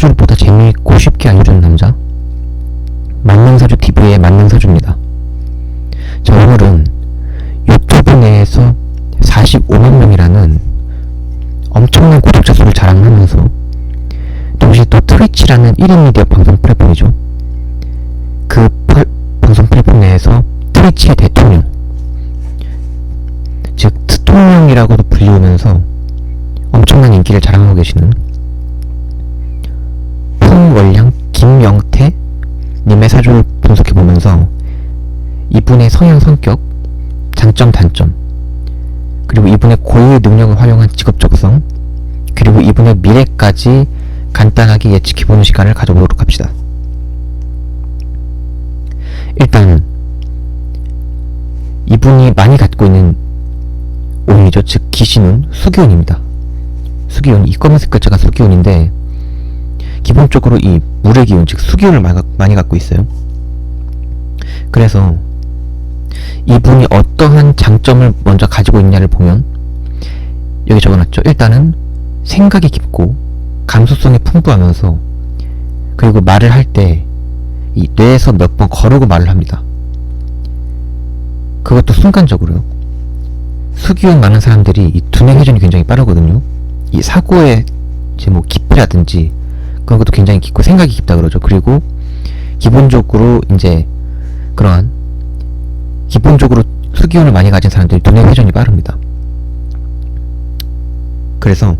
사주보다 재미있고 쉽게 알려주는 남자, 만능사주 TV의 만능사주입니다. 자, 오늘은 유튜브 내에서 45만 명이라는 엄청난 구독자 수를 자랑하면서 동시에 또 트위치라는 1인 미디어 방송 플랫폼이죠. 그 방송 플랫폼 내에서 트위치의 대통령, 즉 트통령이라고도 불리우면서 엄청난 인기를 자랑하고 계시는 풍월량 김영태 님의 사주를 분석해보면서 이분의 성향, 성격, 장점, 단점, 그리고 이분의 고유의 능력을 활용한 직업적성, 그리고 이분의 미래까지 간단하게 예측해보는 시간을 가져보도록 합시다. 일단 이분이 많이 갖고 있는 운이죠. 즉 기신운 수기운입니다. 수기운, 이 검은색 글자가 수기운인데 기본적으로 이 물의 기운, 즉 수기운을 많이 갖고 있어요. 그래서 이분이 어떠한 장점을 먼저 가지고 있냐를 보면 여기 적어놨죠. 일단은 생각이 깊고 감수성이 풍부하면서, 그리고 말을 할 때 이 뇌에서 몇 번 거르고 말을 합니다. 그것도 순간적으로요. 수기운 많은 사람들이 이 두뇌 회전이 굉장히 빠르거든요. 이 사고의 이제 뭐 깊이라든지 그런 것도 굉장히 깊고 생각이 깊다 그러죠. 그리고 기본적으로 이제 그러한 기본적으로 수기운을 많이 가진 사람들이 두뇌 회전이 빠릅니다. 그래서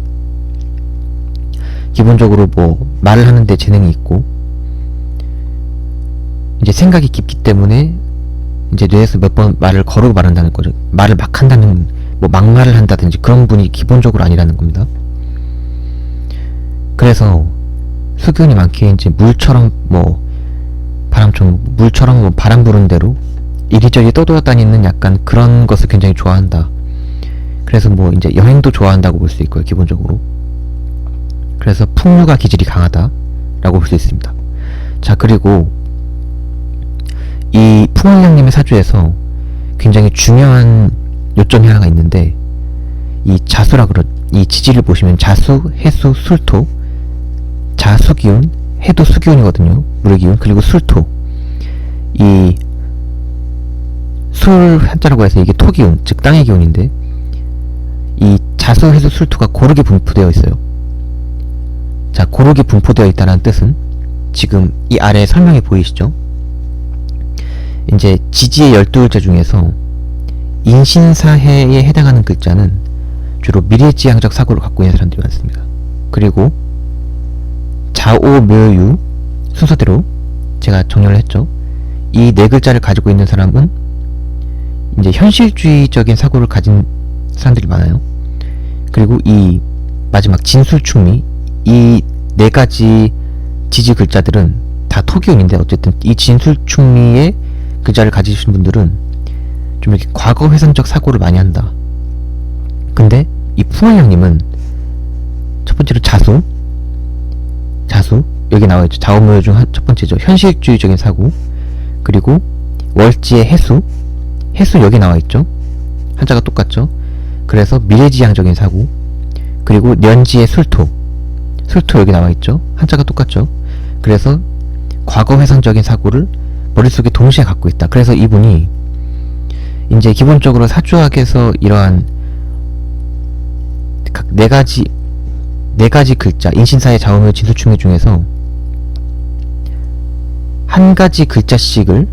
기본적으로 뭐 말을 하는데 재능이 있고 이제 생각이 깊기 때문에 이제 뇌에서 몇 번 말을 거르고 말한다는 거죠. 말을 막 한다는, 뭐 막말을 한다든지 그런 분이 기본적으로 아니라는 겁니다. 그래서 수기운이 많기에 이제 물처럼 뭐 물처럼 뭐 바람 부는 대로 이리저리 떠돌아다니는 약간 그런 것을 굉장히 좋아한다. 그래서 뭐 이제 여행도 좋아한다고 볼 수 있고요, 기본적으로. 그래서 풍류가 기질이 강하다라고 볼 수 있습니다. 자, 그리고 이 풍월량님의 사주에서 굉장히 중요한 요점이 하나가 있는데, 이 이 지지를 보시면 자수, 해수, 술토, 자수기운, 해도 수기운이거든요. 물의 기운, 그리고 술토. 이 술 한자라고 해서 이게 토기운, 즉 땅의 기운인데, 이 자수, 해수, 술토가 고르게 분포되어 있어요. 자, 고르게 분포되어 있다는 뜻은 지금 이 아래에 설명이 보이시죠? 이제 지지의 12글자 중에서 인신사해에 해당하는 글자는 주로 미래지향적 사고를 갖고 있는 사람들이 많습니다. 그리고 자오묘유 순서대로 제가 정렬을 했죠. 이 네 글자를 가지고 있는 사람은 이제 현실주의적인 사고를 가진 사람들이 많아요. 그리고 이 마지막 진술충미, 이 네 가지 지지 글자들은 다 토기운인데, 어쨌든 이 진술충미의 글자를 가지신 분들은 좀 이렇게 과거 회상적 사고를 많이 한다. 근데 이 풍월량님은 첫 번째로 자수 여기 나와있죠. 자오묘 중 첫 번째죠. 현실주의적인 사고. 그리고 월지의 해수 여기 나와있죠. 한자가 똑같죠. 그래서 미래지향적인 사고. 그리고 년지의 술토 여기 나와있죠. 한자가 똑같죠. 그래서 과거 회상적인 사고를 머릿속에 동시에 갖고 있다. 그래서 이분이 이제 기본적으로 사주학에서 이러한 각 네 가지 글자, 인신사의 자오묘 진술충미 중에서 한 가지 글자씩을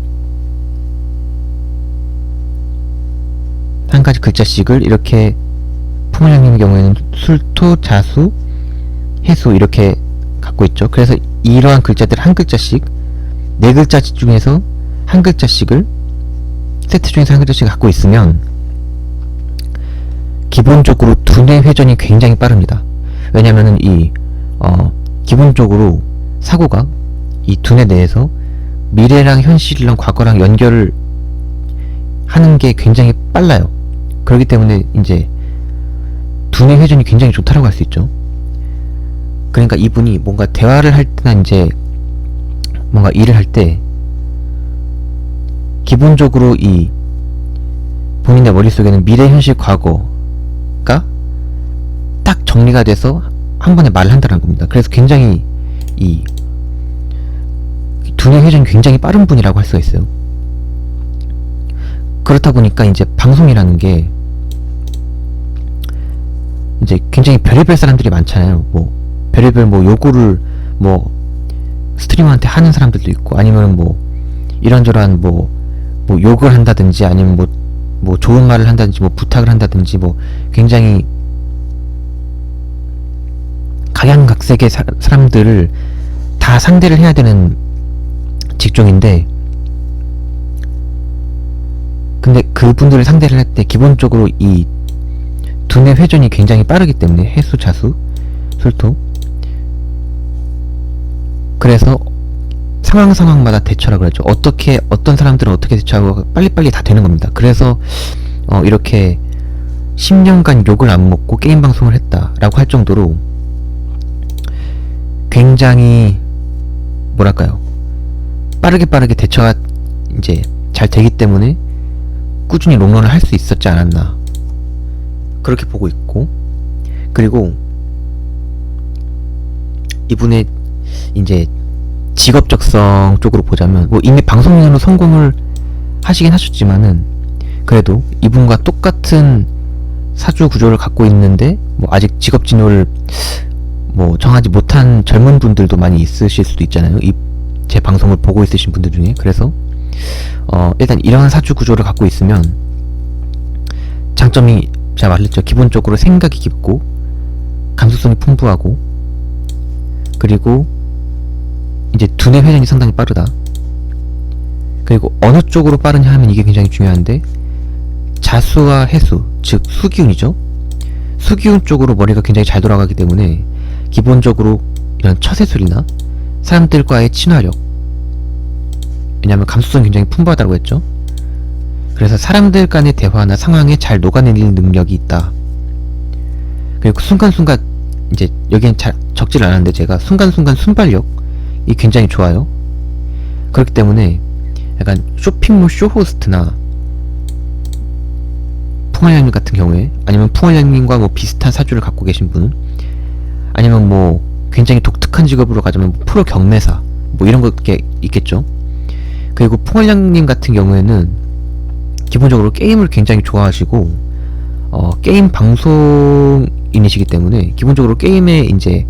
이렇게 풍월량님의 경우에는 술토, 자수, 해수 이렇게 갖고 있죠. 그래서 이러한 글자들 한 글자씩, 네 글자 중에서 한 글자씩을, 세트 중에서 한 글자씩 갖고 있으면 기본적으로 두뇌 회전이 굉장히 빠릅니다. 왜냐면은 기본적으로 사고가 이 두뇌 내에서 미래랑 현실이랑 과거랑 연결을 하는 게 굉장히 빨라요. 그렇기 때문에 이제 두뇌 회전이 굉장히 좋다라고 할 수 있죠. 그러니까 이분이 뭔가 대화를 할 때나 이제 뭔가 일을 할 때 기본적으로 이 본인의 머릿속에는 미래, 현실, 과거가 딱 정리가 돼서 한 번에 말을 한다는 겁니다. 그래서 굉장히 이 두뇌 회전이 굉장히 빠른 분이라고 할 수가 있어요. 그렇다 보니까 이제 방송이라는 게 이제 굉장히 별의별 사람들이 많잖아요. 뭐 별의별 뭐 요구를 뭐 스트리머한테 하는 사람들도 있고, 아니면 뭐 이런저런 뭐 욕을 한다든지, 아니면 뭐 좋은 말을 한다든지, 뭐 부탁을 한다든지, 뭐 굉장히 각양각색의 사람들을 다 상대를 해야 되는 직종인데, 근데 그분들을 상대를 할 때 기본적으로 이 두뇌 회전이 굉장히 빠르기 때문에, 해수, 자수, 술토, 그래서 상황마다 대처라 그러죠. 어떤 사람들은 어떻게 대처하고 빨리빨리 다 되는 겁니다. 그래서 이렇게 10년간 욕을 안 먹고 게임 방송을 했다라고 할 정도로 굉장히 뭐랄까요, 빠르게 대처가 이제 잘 되기 때문에 꾸준히 롱런을 할 수 있었지 않았나, 그렇게 보고 있고, 그리고 이분의 이제 직업적성 쪽으로 보자면, 뭐 이미 방송인으로 성공을 하시긴 하셨지만은 그래도 이분과 똑같은 사주 구조를 갖고 있는데 뭐 아직 직업 진로를 뭐 정하지 못한 젊은 분들도 많이 있으실 수도 있잖아요. 제 방송을 보고 있으신 분들 중에. 그래서 일단 이러한 사주 구조를 갖고 있으면 장점이, 제가 말했죠, 기본적으로 생각이 깊고 감수성이 풍부하고, 그리고 이제 두뇌 회전이 상당히 빠르다. 그리고 어느 쪽으로 빠르냐 하면 이게 굉장히 중요한데, 자수와 해수, 즉 수기운이죠. 수기운 쪽으로 머리가 굉장히 잘 돌아가기 때문에 기본적으로 이런 처세술이나 사람들과의 친화력, 왜냐하면 감수성이 굉장히 풍부하다고 했죠. 그래서 사람들 간의 대화나 상황에 잘 녹아내리는 능력이 있다. 그리고 순간순간, 이제 여기엔 잘 적질 않았는데 제가 순간순간 순발력이 굉장히 좋아요. 그렇기 때문에 약간 쇼핑몰 쇼호스트나 풍월량님 같은 경우에, 아니면 풍월량님과 뭐 비슷한 사주를 갖고 계신 분, 아니면 뭐 굉장히 독특한 직업으로 가자면 프로 경매사, 뭐 이런 거 있겠죠. 그리고 풍월량님 같은 경우에는 기본적으로 게임을 굉장히 좋아하시고 게임 방송인이시기 때문에 기본적으로 게임에 이제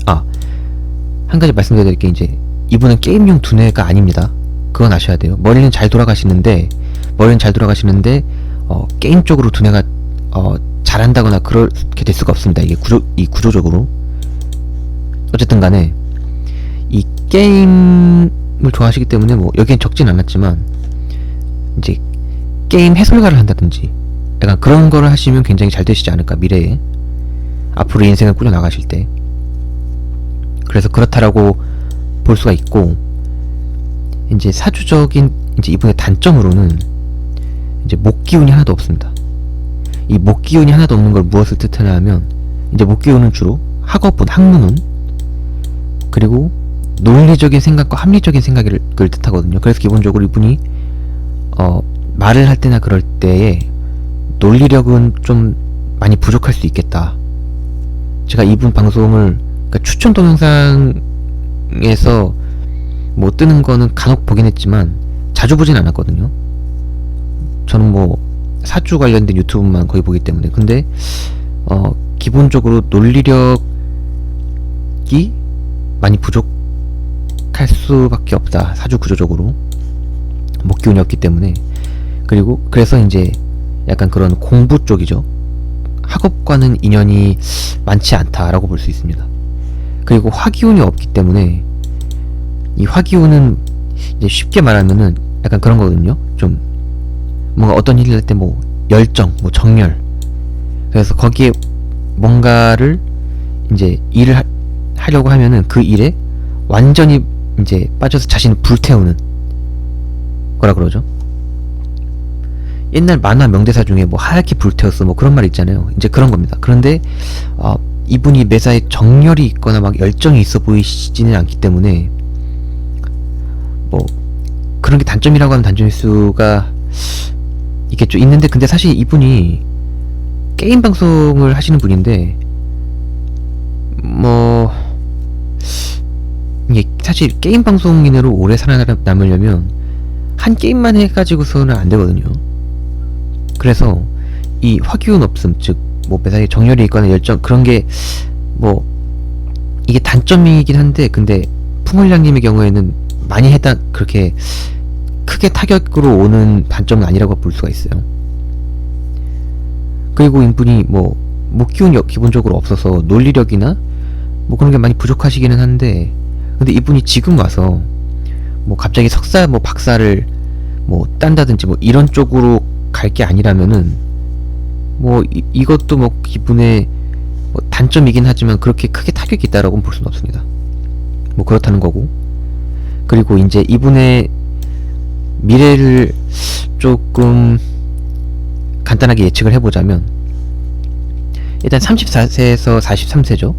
한 가지 말씀드릴 게, 이제 이분은 게임용 두뇌가 아닙니다. 그건 아셔야 돼요. 머리는 잘 돌아가시는데 게임 쪽으로 두뇌가 잘한다거나 그렇게 될 수가 없습니다. 이게 구조적으로. 어쨌든 간에 이 게임을 좋아하시기 때문에 뭐 여기엔 적진 않았지만 이제 게임 해설가를 한다든지 약간 그런 거를 하시면 굉장히 잘 되시지 않을까, 미래에 앞으로 인생을 꾸려나가실 때. 그래서 그렇다라고 볼 수가 있고, 이제 사주적인 이제 이분의 단점으로는 이제 목기운이 하나도 없습니다. 이 목기운이 하나도 없는 걸 무엇을 뜻하냐 하면, 이제 목기운은 주로 학업운, 학문운, 그리고 논리적인 생각과 합리적인 생각을 뜻하거든요. 그래서 기본적으로 이분이 말을 할 때나 그럴 때에 논리력은 좀 많이 부족할 수 있겠다. 제가 이분 방송을, 그러니까 추천 동영상에서 뭐 뜨는 거는 간혹 보긴 했지만 자주 보진 않았거든요. 저는 뭐 사주 관련된 유튜브만 거의 보기 때문에. 근데 기본적으로 논리력이 많이 부족할 수밖에 없다, 사주 구조적으로. 목기운이 없기 때문에. 그리고 그래서 이제 약간 그런 공부 쪽이죠. 학업과는 인연이 많지 않다라고 볼 수 있습니다. 그리고 화기운이 없기 때문에, 이 화기운은 이제 쉽게 말하면은 약간 그런 거거든요. 좀 뭔가 어떤 일을 할 때 뭐 열정, 뭐 정열, 그래서 거기에 뭔가를 이제 일을 하려고 하면은 그 일에 완전히 이제 빠져서 자신을 불태우는 거라 그러죠. 옛날 만화 명대사 중에 뭐 하얗게 불태웠어, 뭐 그런 말 있잖아요. 이제 그런 겁니다. 그런데 이분이 매사에 정열이 있거나 막 열정이 있어 보이시지는 않기 때문에 뭐 그런 게 단점이라고 하면 단점일 수가 있겠죠. 있는데, 근데 사실 이분이 게임 방송을 하시는 분인데 뭐 이게 사실 게임 방송인으로 오래 살아남으려면 한 게임만 해가지고서는 안 되거든요. 그래서 이 화기운 없음, 즉 뭐 매사에 정열이 있거나 열정, 그런 게 뭐 이게 단점이긴 한데, 근데 풍월량님의 경우에는 많이 해당, 그렇게 크게 타격으로 오는 단점은 아니라고 볼 수가 있어요. 그리고 이분이 뭐 기운이 기본적으로 없어서 논리력이나 뭐 그런 게 많이 부족하시기는 한데, 근데 이분이 지금 와서 뭐 갑자기 석사 뭐 박사를 뭐 딴다든지 뭐 이런 쪽으로 갈 게 아니라면은 뭐 이것도 뭐 기분의 뭐 단점이긴 하지만 그렇게 크게 타격이 있다라고는 볼 수는 없습니다. 뭐 그렇다는 거고. 그리고 이제 이분의 미래를 조금 간단하게 예측을 해보자면, 일단 34세에서 43세죠.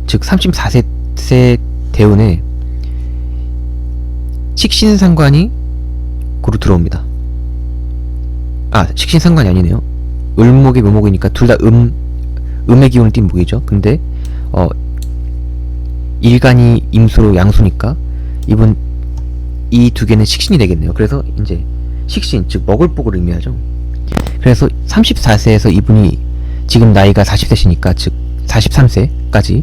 즉 34세 대운에 식신상관이 고루 들어옵니다. 아, 식신상관이 아니네요. 을목이 묘목이니까 둘 다 음의 기운을 띈 목이죠. 근데 일간이 임수로 양수니까 이분 이 두 개는 식신이 되겠네요. 그래서 이제 식신, 즉 먹을 복을 의미하죠. 그래서 34세에서 이분이 지금 나이가 40세시니까 즉 43세까지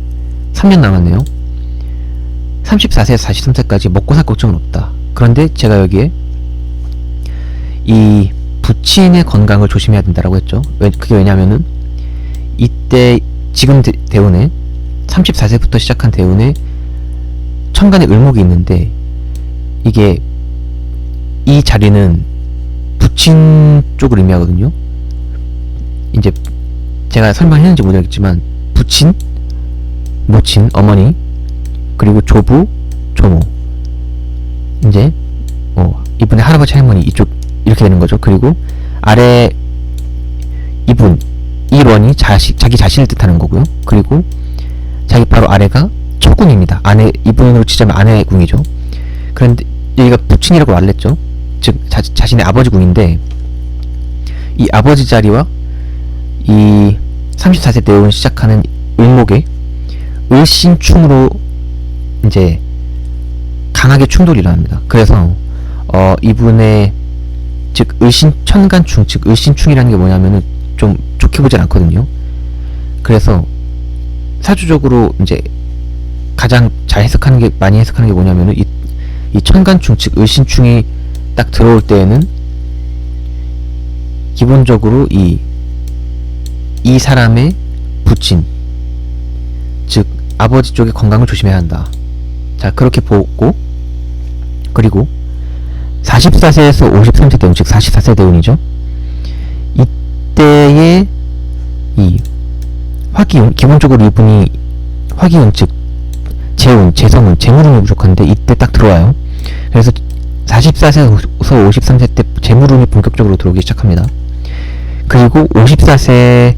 3년 남았네요. 34세에서 43세까지 먹고 살 걱정은 없다. 그런데 제가 여기에 이 부친의 건강을 조심해야 된다라고 했죠. 그게 왜냐면은 이때 지금 대운에 34세부터 시작한 대운에 천간에 을목이 있는데, 이게 이 자리는 부친 쪽을 의미하거든요. 이제 제가 설명했는지 모르겠지만 부친, 모친, 어머니, 그리고 조부, 조모, 이제 이분의 할아버지 할머니 이쪽 이렇게 되는 거죠. 그리고 아래 이분 이원이 자기 자신을 뜻하는 거고요. 그리고 자기 바로 아래가 처군입니다. 아내, 이분으로 치자면 아내궁이죠. 그런데 여기가 부친이라고 말했죠. 즉 자신의 아버지 궁인데, 이 아버지 자리와 이 34세 대운을 시작하는 을목의 을신충으로 이제 강하게 충돌이 일어납니다. 그래서 이분의 즉 을신천간충, 즉 을신충이라는 게 뭐냐면은 좀 좋게 보진 않거든요. 그래서 사주적으로 이제 가장 잘 해석하는 게, 많이 해석하는 게 뭐냐면은 이 천간충, 즉 을신충이 딱 들어올 때에는 기본적으로 이 사람의 부친, 즉 아버지 쪽의 건강을 조심해야 한다. 자, 그렇게 보고, 그리고 44세에서 53세 대운, 즉 44세 대운이죠. 이때의 이 화기운, 기본적으로 이분이 화기운, 즉 재운, 재성운, 재물운이 부족한데 이때 딱 들어와요. 그래서 44세에서 53세 때 재물운이 본격적으로 들어오기 시작합니다. 그리고 54세에서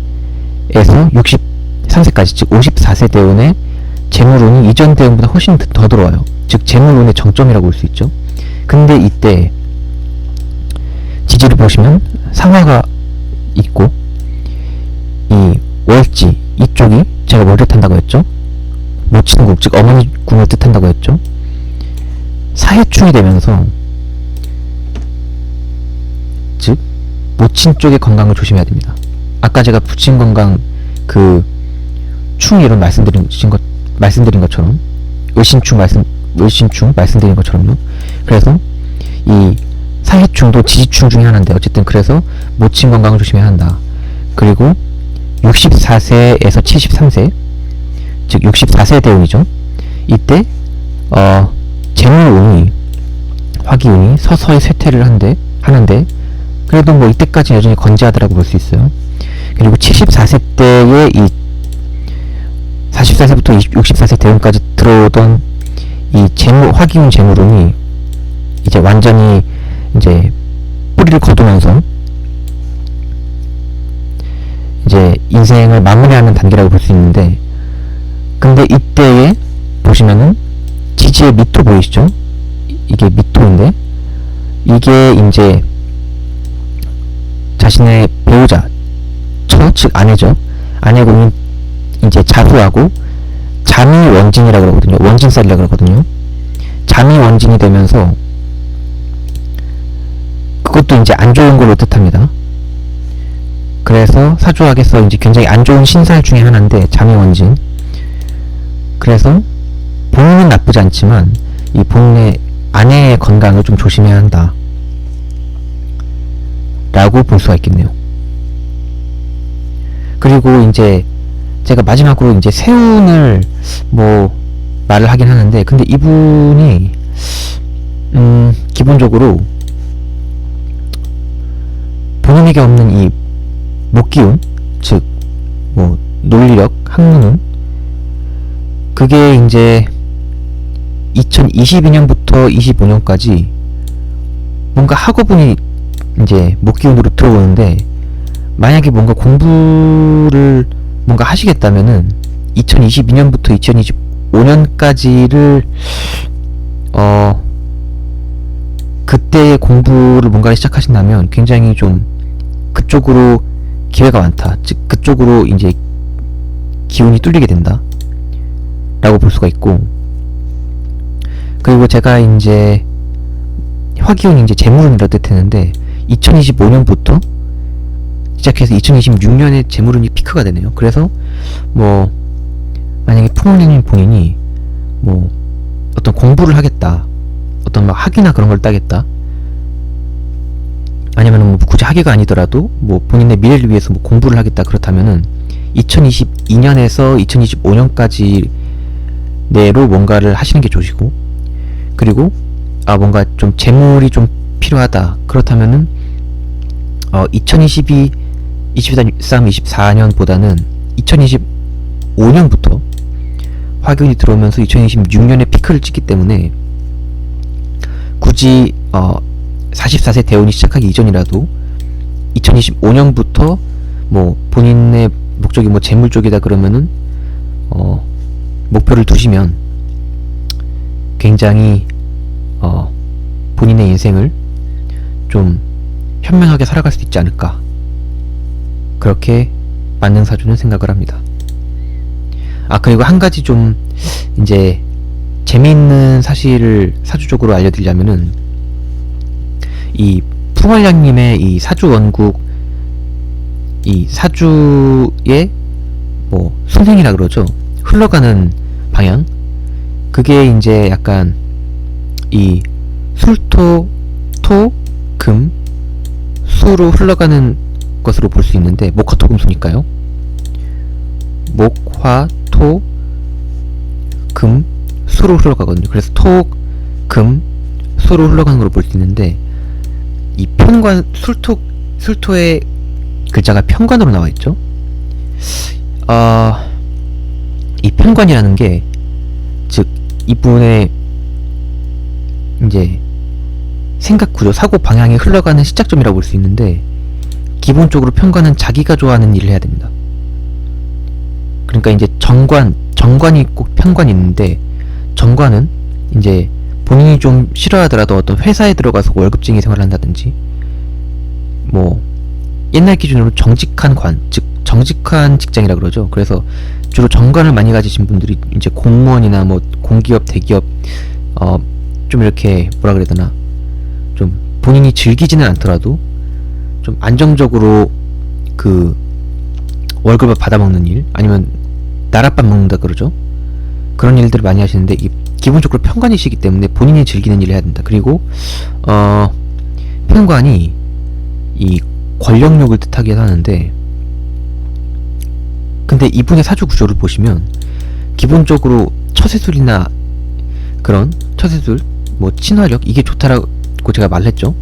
63세까지, 즉 54세 대운에 재물운이 이전 대운보다 훨씬 더 들어와요. 즉 재물운의 정점이라고 볼 수 있죠. 근데 이때 지지를 보시면 상화가 있고, 이 월지 이쪽이 제가 뭐를 뜻한다고 했죠? 모친궁, 즉 어머니 궁을 뜻한다고 했죠. 사해충이 되면서, 즉 모친 쪽의 건강을 조심해야 됩니다. 아까 제가 부친 건강 그 충 이론 말씀드린 것처럼 을신충 말씀드린 것처럼요. 그래서 이 사해충도 지지충 중에 하나인데, 어쨌든 그래서 모친 건강을 조심해야 한다. 그리고 64세에서 73세, 즉 64세 대운이죠. 이때 재물운이, 화기운이 서서히 쇠퇴를 하는데 그래도 뭐 이때까지 여전히 건재하다라고 볼 수 있어요. 그리고 74세 때의 이 44세부터 64세 대운까지 들어오던 이 화기운 재물운이 이제 완전히 이제 뿌리를 거두면서 이제 인생을 마무리하는 단계라고 볼 수 있는데, 근데 이때에 보시면은 지지의 미토 보이시죠? 이게 미토인데, 이게 이제 자신의 배우자, 즉 아내죠. 아내궁이 이제 자수하고 잠이 원진이라 그러거든요. 원진살이라 그러거든요. 잠이 원진이 되면서 그것도 이제 안 좋은 걸로 뜻합니다. 그래서 사주학에서 이제 굉장히 안 좋은 신살 중에 하나인데 잠이 원진. 그래서 본인은 나쁘지 않지만 이 본인의 아내의 건강을 좀 조심해야 한다 라고 볼 수가 있겠네요. 그리고 이제 제가 마지막으로 이제 세운을 뭐 말을 하긴 하는데, 근데 이분이 기본적으로 본인에게 없는 이 목기운, 즉 뭐 논리력, 학문은, 그게 이제 2022년부터 25년까지 뭔가 학업운이 이제 목기운으로 들어오는데, 만약에 뭔가 공부를 뭔가 하시겠다면은 2022년부터 2025년까지를 그때의 공부를 뭔가를 시작하신다면 굉장히 좀 그쪽으로 기회가 많다, 즉 그쪽으로 이제 기운이 뚫리게 된다 라고 볼 수가 있고, 그리고 제가 이제 화기운이 이제 재물운이라 뜻했는데 2025년부터 시작해서 2026년에 재물운이 피크가 되네요. 그래서 뭐 만약에 부모님 본인이 뭐 어떤 공부를 하겠다, 어떤 막 학위나 그런 걸 따겠다, 아니면 뭐 굳이 학위가 아니더라도 뭐 본인의 미래를 위해서 뭐 공부를 하겠다, 그렇다면은 2022년에서 2025년까지 내로 뭔가를 하시는 게 좋으시고, 그리고 뭔가 좀 재물이 좀 필요하다, 그렇다면은 2022, 23, 24년보다는 2025년부터 화균이 들어오면서 2026년에 피크를 찍기 때문에 굳이 44세 대운이 시작하기 이전이라도 2025년부터 뭐 본인의 목적이 뭐 재물 쪽이다 그러면은 목표를 두시면 굉장히 본인의 인생을 좀 현명하게 살아갈 수 있지 않을까, 그렇게 만능사주는 생각을 합니다. 그리고 한 가지 좀 이제 재미있는 사실을 사주적으로 알려드리자면은, 이 풍월량님의 이 사주 원국, 이 사주의 뭐 순생이라 그러죠, 흘러가는 방향, 그게 이제 약간 이 술토, 토, 금, 수로 흘러가는 것으로 볼 수 있는데, 목화토금수니까요. 목, 화, 토, 금, 수로 흘러가거든요. 그래서 토, 금, 수로 흘러가는 걸로 볼 수 있는데, 이 편관, 술토의 글자가 편관으로 나와 있죠. 이 편관이라는 게, 즉 이분의 이제 생각 구조, 사고 방향이 흘러가는 시작점이라고 볼 수 있는데, 기본적으로 편관은 자기가 좋아하는 일을 해야 됩니다. 그러니까 이제 정관이 꼭 편관이 있는데, 정관은 이제 본인이 좀 싫어하더라도 어떤 회사에 들어가서 월급쟁이 생활을 한다든지, 뭐 옛날 기준으로 정직한 관, 즉 정직한 직장이라 그러죠. 그래서 주로 정관을 많이 가지신 분들이 이제 공무원이나 뭐 공기업, 대기업, 좀 이렇게 뭐라 그래야 되나, 좀 본인이 즐기지는 않더라도 좀 안정적으로 그 월급을 받아먹는 일, 아니면 나랏밥 먹는다 그러죠. 그런 일들을 많이 하시는데, 이 기본적으로 편관이시기 때문에 본인이 즐기는 일을 해야 된다. 그리고 편관이 이 권력욕을 뜻하기도 하는데, 근데 이분의 사주 구조를 보시면 기본적으로 처세술이나 그런 처세술, 뭐 친화력, 이게 좋다라고 제가 말했죠.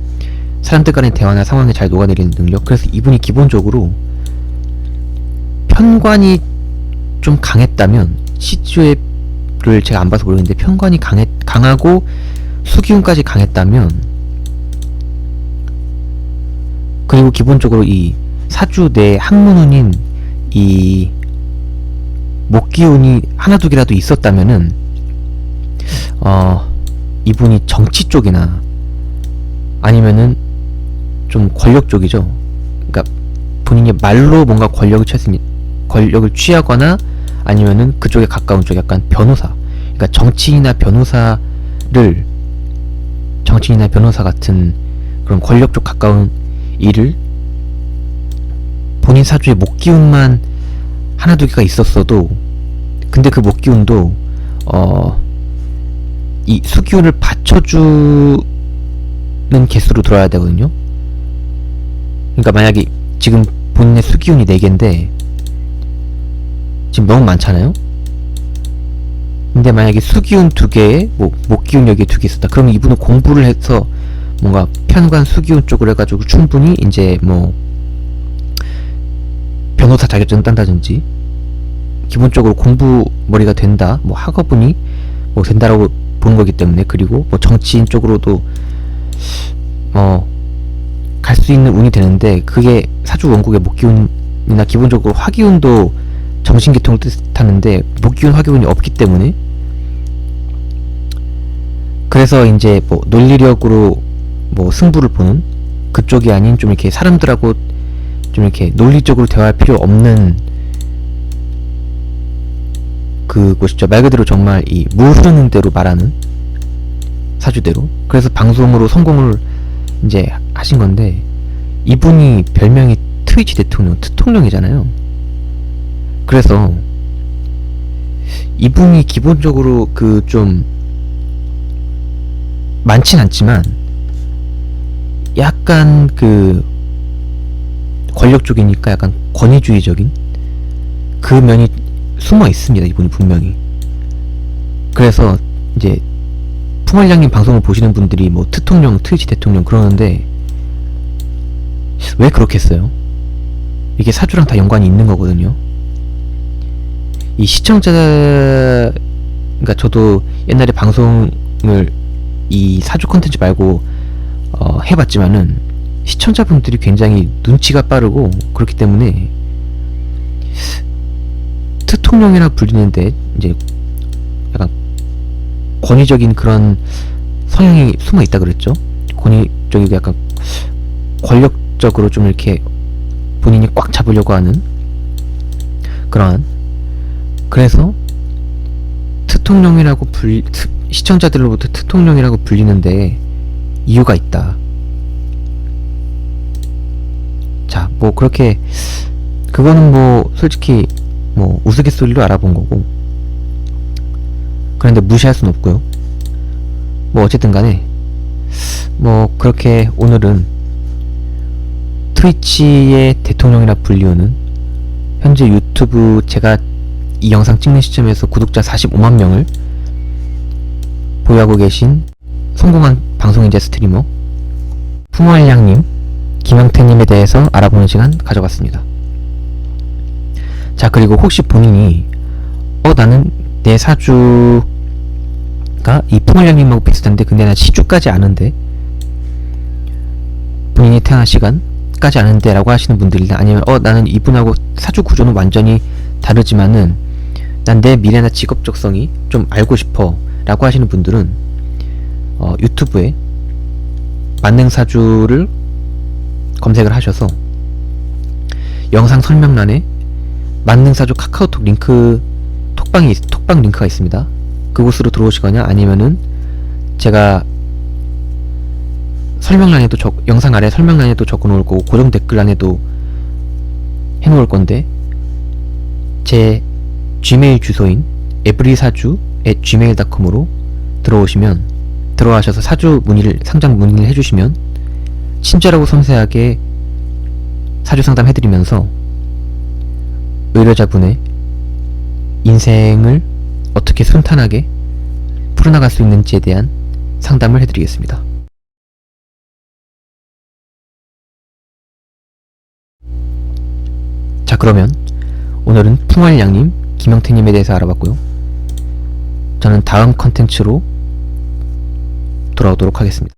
사람들 간의 대화나 상황에 잘 녹아내리는 능력. 그래서 이분이 기본적으로 편관이 좀 강했다면, 시주를 제가 안 봐서 모르겠는데 편관이 강하고 수기운까지 강했다면, 그리고 기본적으로 이 사주 내 학문운인 이 목기운이 하나 두 개라도 있었다면은 이분이 정치 쪽이나 아니면은 좀 권력 쪽이죠. 그러니까 본인이 말로 뭔가 권력을 취하거나, 아니면은 그쪽에 가까운 쪽 약간 변호사, 그러니까 정치인이나 변호사 같은 그런 권력 쪽 가까운 일을 본인 사주에 목기운만 하나 두 개가 있었어도, 근데 그 목기운도 이 수기운을 받쳐주는 개수로 들어야 되거든요. 그러니까 만약에 지금 본인의 수기운이 4개인데 지금 너무 많잖아요. 근데 만약에 수기운 2개에 목기운 여기에 2개 있었다. 그러면 이분은 공부를 해서 뭔가 편관 수기운 쪽으로 해가지고 충분히 이제 뭐 변호사 자격증 딴다든지 기본적으로 공부 머리가 된다, 뭐 학업운이 뭐 된다라고 보는 거기 때문에, 그리고 뭐 정치인 쪽으로도 갈 수 있는 운이 되는데, 그게 사주 원국의 목기운이나 기본적으로 화기운도 정신계통을 뜻하는데 목기운 화기운이 없기 때문에, 그래서 이제 뭐 논리력으로 뭐 승부를 보는 그쪽이 아닌 좀 이렇게 사람들하고 좀 이렇게 논리적으로 대화할 필요 없는 그곳이죠. 말 그대로 정말 이 물 흐르는 대로 말하는 사주대로. 그래서 방송으로 성공을 이제 하신 건데, 이분이 별명이 트위치 대통령이잖아요. 그래서 이분이 기본적으로 그 좀 많진 않지만 약간 그 권력 쪽이니까 약간 권위주의적인 그 면이 숨어 있습니다, 이분이 분명히. 그래서 이제 풍월량님 방송을 보시는 분들이 뭐 트통령, 트위치 대통령 그러는데, 왜 그렇게 했어요? 이게 사주랑 다 연관이 있는 거거든요. 이 시청자, 그러니까 저도 옛날에 방송을 이 사주 콘텐츠 말고 해봤지만은 시청자분들이 굉장히 눈치가 빠르고 그렇기 때문에 트통령이라 불리는데 이제 약간 권위적인 그런 성향이 숨어 있다 그랬죠. 권위적이고 약간 권력적으로 좀 이렇게 본인이 꽉 잡으려고 하는 그러한, 그래서 트통령이라고 시청자들로부터 트통령이라고 불리는데 이유가 있다. 자, 뭐 그렇게 그거는 뭐 솔직히 뭐 우스갯소리로 알아본 거고, 그런데 무시할 순 없고요. 뭐 어쨌든 간에 뭐 그렇게 오늘은 트위치의 대통령이라 불리우는, 현재 유튜브 제가 이 영상 찍는 시점에서 구독자 45만 명을 보유하고 계신 성공한 방송인재 스트리머 풍월량님, 김영태님에 대해서 알아보는 시간 가져봤습니다. 자, 그리고 혹시 본인이 나는 내 사주가 이 풍월량님하고 비슷한데 근데 난 시주까지 아는데, 본인이 태어난 시간까지 아는데 라고 하시는 분들이나, 아니면 나는 이분하고 사주 구조는 완전히 다르지만은 난 내 미래나 직업적성이 좀 알고 싶어 라고 하시는 분들은 유튜브에 만능사주를 검색을 하셔서 영상 설명란에 만능사주 카카오톡 링크, 톡방 링크가 있습니다. 그곳으로 들어오시거나, 아니면은 제가 설명란에도 영상 아래 설명란에도 적어놓을 거고 고정 댓글란에도 해놓을 건데, 제 gmail 주소인 every사주@gmail.com으로 들어가셔서 사주 문의를, 상담 문의를 해주시면 친절하고 섬세하게 사주 상담 해드리면서 의뢰자분의 인생을 어떻게 순탄하게 풀어나갈 수 있는지에 대한 상담을 해드리겠습니다. 자, 그러면 오늘은 풍월량님, 김영태님에 대해서 알아봤고요. 저는 다음 컨텐츠로 돌아오도록 하겠습니다.